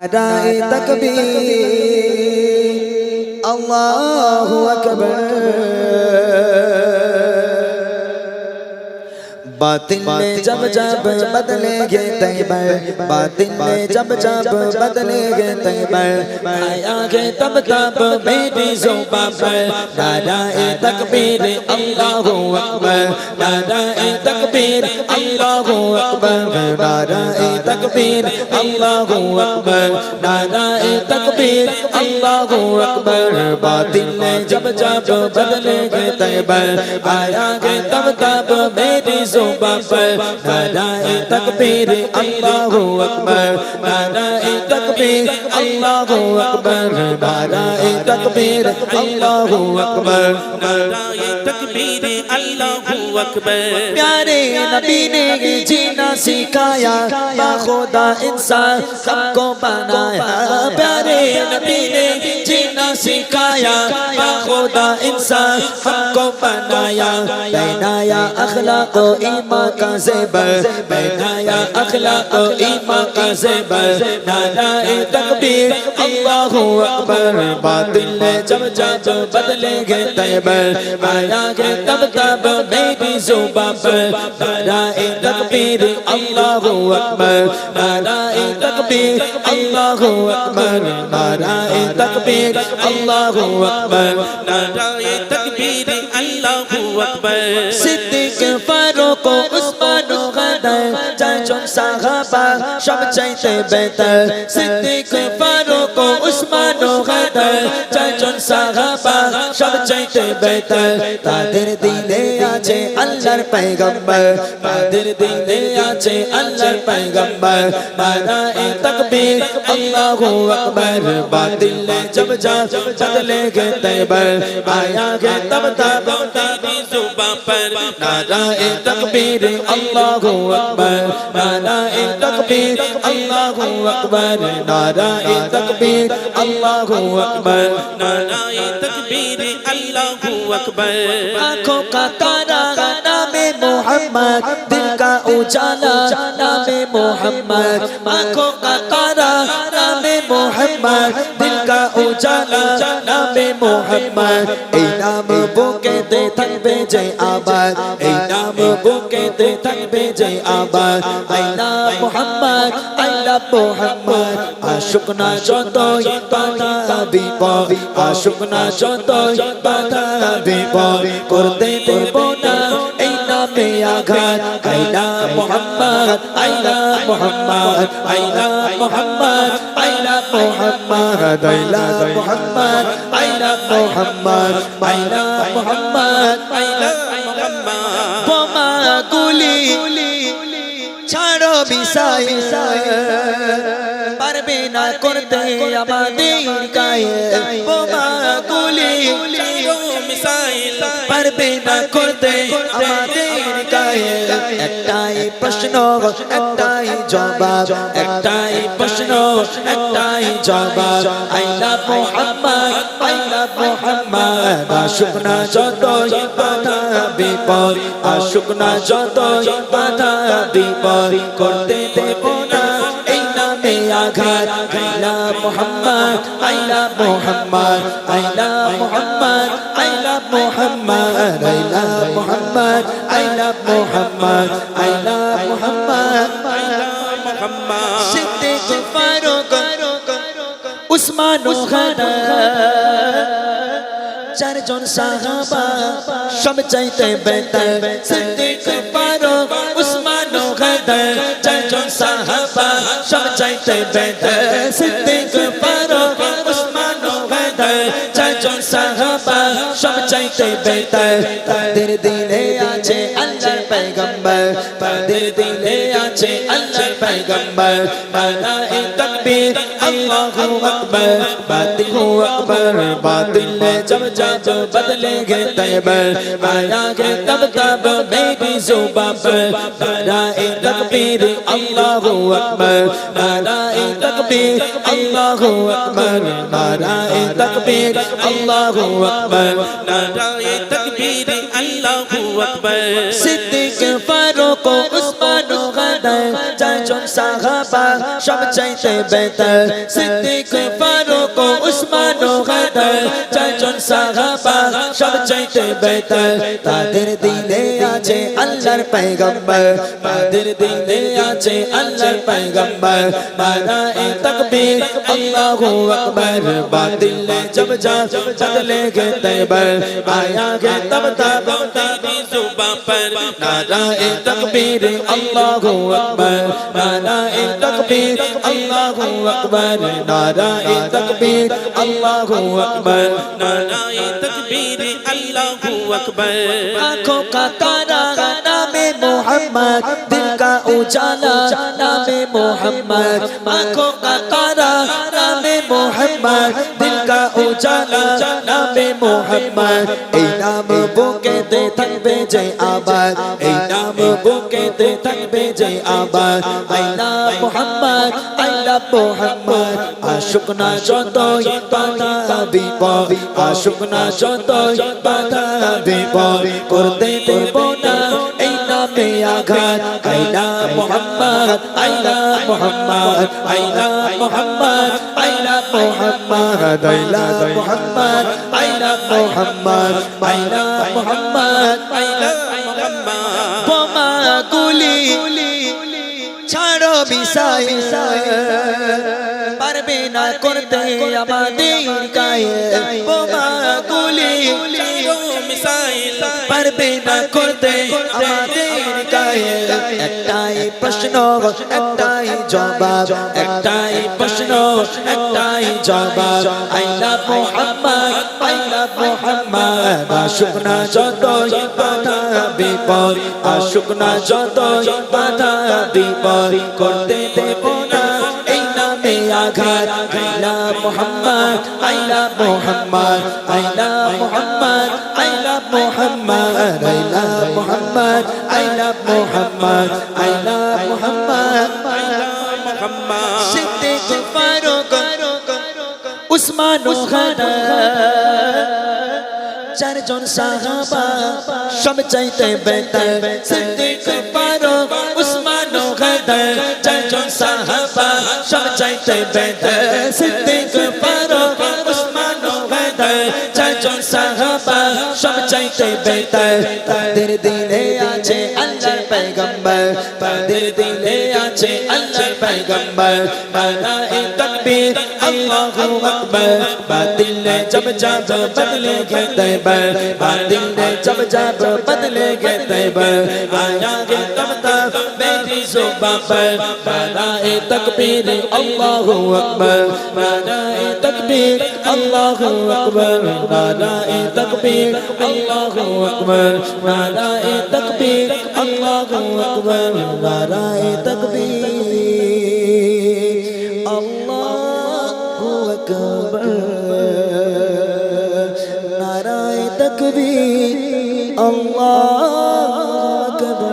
أداء تكبير الله أكبر बातिल ने जब जब बदलेंगे तैबर बातिल ने जब जब बदलेंगे तैबर आएंगे तब तब मेरी ज़ुबान पर नाराए तकबीर अल्लाहु अकबर नाराए तकबीर अल्लाहु अकबर नाराए तकबीर अल्लाहु अकबर नाराए तकबीर अल्लाहु अकबर बातिल ने जब जब बदलेंगे तैबर आएंगे तब तब मेरी ज़ुबान पर नाराए तकबीर अल्लाहु अकबर नाराए तकबीर अल्लाहु अकबर नाराए तकबीर अल्लाहु अकबर नाराए तकबीर अल्लाहु अकबर प्यारे नबी ने जीना सिखाया बाखुदा इंसान सबको बनाया प्यारे नबी ने जीना सिखाया बाखुदा इंसान सबको बनाया बनाया अखलाक ईमान का ज़ेबर बनाया अखलाक ईमान का ज़ेबर नाराए तकबीर अल्लाहु अकबर बातिल ने जब जब बदलेंगे तैबर आएंगे तब तब मेरी ज़ुबान पर नाराए तकबीर अल्लाहु अकबर नाराए तकबीर अल्लाहु अकबर नाराए तकबीर अल्लाहु अकबर नाराए तकबीर अल्लाहु अकबर सिद्दीक़ फारूक उस्मान गदर चाचों साहबा सब चाहते बेहतर सिद्दीक़ फारूक उस्मान गदर चाचों साहबा सब चाहते बेहतर ताদের দিলে আছে আল্লাহর পয়গম্বর তাদের দিলে আছে আল্লাহর পয়গম্বর নারায়ে তাকবীর আল্লাহু আকবার বাতিল ने जब जब बदलेंगे तैबर आएंगे तब तब तेरी ज़ुबान पर नाराए तकबीर अल्लाहु अकबर नाराए तकबीर अल्लाहु अकबर नाराए तकबीर अल्लाहु अकबर नाराए तकबीर अल्लाहु अकबर आँखों का तारा नामे मोहम्मद दिल का उजाला नामे मोहम्मद आँखों का तारा नामे मोहम्मद दिल का उजाला नामे मोहम्मद ए नाम बुके दे थकबे जय आबाद ए नाम बुके दे थकबे जय आबाद I love Mohammad I love Mohammad आशुकना যতই বাধা বিপদ আশিকনা যতই বাধা বিপদ করতে দেব না এই নামে আঘাত I love Mohammad I love Mohammad I love Mohammad I love Mohammad I love Mohammad I love Mohammad I love Mohammad I love Mohammad বোমা গুলি ছাড়ো মিসাইল পারবে না করতে আমাদের গায়ে বোমা গুলি ছাড়ো মিসাইল পারবে না করতে আমাদের গায়ে একটাই প্রশ্ন একটাই জবাব একটাই প্রশ্ন একটাই জবাব I love Mohammad I love Mohammad আশিকনা যতই বাধা বিপদ আশিকনা যতই বাধা বিপদ করতে দেব না এই নামে আঘাত I love Mohammad I love Mohammad I love Mohammad I love Mohammad I love Mohammad I love Mohammad I love Mohammad I love Mohammad Siddiq Farooq Usman গদর চারজন সাহাবা সব চাইতে বেহতর সিদ্দিক ফারুক উসমান গদর চারজন সাহাবা সব চাইতে বেহতর সিদ্দিক ফারুক উসমান গদর চারজন সাহাবা সব চাইতে বেহতর তাদের দিলে আছে আল্লাহর পয়গম্বর তাদের দিলে আছে আল্লাহর পয়গম্বর নারায়ে তাকবীর अल्लाहु अकबर बातिल अकबर बातिल ने जब जब बदलेंगे तैबर आएंगे तब तब मेरी ज़ुबान पर नाराए तकबीर अल्लाहु अकबर नाराए तकबीर अल्लाहु अकबर नाराए तकबीर अल्लाहु अकबर नाराए तकबीर अल्लाहु अकबर सिद्दीक फारूक उस्मान गदर चाचों साहबा সব চাইতে বেহতর সিদ্দিক ফারুক উসমান ও হায়দার চারজন সাহাবা সব চাইতে বেহতর তাদের দিলে আছে আল্লাহর পয়গম্বর তাদের দিলে আছে আল্লাহর পয়গম্বর নারায়ে তাকবীর আল্লাহু আকবার বাতিল जब जा बदलेगे तैबर आएंगे तब तब तेरी जुबां पर नाराए तकबीर अल्लाहु अकबर नाराए तकबीर अल्लाहु अकबर नाराए तकबीर अल्लाहु अकबर नाराए तकबीर अल्लाहु अकबर आँखों का तारा नामे मोहम्मद दिल का उजाला नामे मोहम्मद आँखों का तारा नामे मोहम्मद दिल का उजाला नामे मोहम्मद ए नाम बुकेते थकबे जय आबाद ए नाम बुकेते थकबे जय आबाद I love Mohammad I love Mohammad आशुकना যতই বাধা বিপদ আশিকনা যতই বাধা বিপদ করতে দেব না এই নামে আঘাত I love Mohammad I love Mohammad I love Mohammad I love Mohammad I love Mohammad I love Mohammad I love Mohammad I love Mohammad বোমা গুলি ছাড়ো মিসাইল পারবে না করতে আমাদের গায়ে বোমা গুলি ছাড়ো মিসাইল পারবে না করতে আমাদের গায়ে একটাই প্রশ্ন একটাই জবাব একটাই প্রশ্ন একটাই জবাব I love Mohammad I love Mohammad আশুকনা যতই বাধা বিপদ আশুকনা যতই বাধা বিপদ করতে দেব না এই নামে আঘাত I love Mohammad I love Mohammad I love Mohammad I love Mohammad I love Mohammad I love Mohammad I love Mohammad I love Mohammad Siddiq Farooq Usman ও হায়দার চারজন সাহাবা সব চাইতে বেহতর সিদ্দিক ফারুক উসমান ও হায়দার চারজন সাহাবা সব চাইতে বেহতর সিদ্দিক ফারুক উসমান ও হায়দার চারজন সাহাবা সব চাইতে বেহতর তাদের দিলে আছে আল্লাহর পয়গম্বর তাদের দিলে আছে আল্লাহর পয়গম্বর নারায়ে তাকবীর আল্লাহু আকবার বাতিল ने जब जब बदलेगे तैबर बातिल ने जब जब बदलेगे तैबर आएंगे तब तब मेरी जुबां पर नाराए तकबीर अल्लाहु अकबर नाराए तकबीर अल्लाहु अकबर नाराए तकबीर अल्लाहु अकबर नाराए तकबीर अल्लाहु अकबर नाराए तकबीर अल्लाहु अकबर नाराए तकबीर अल्लाहु अकबर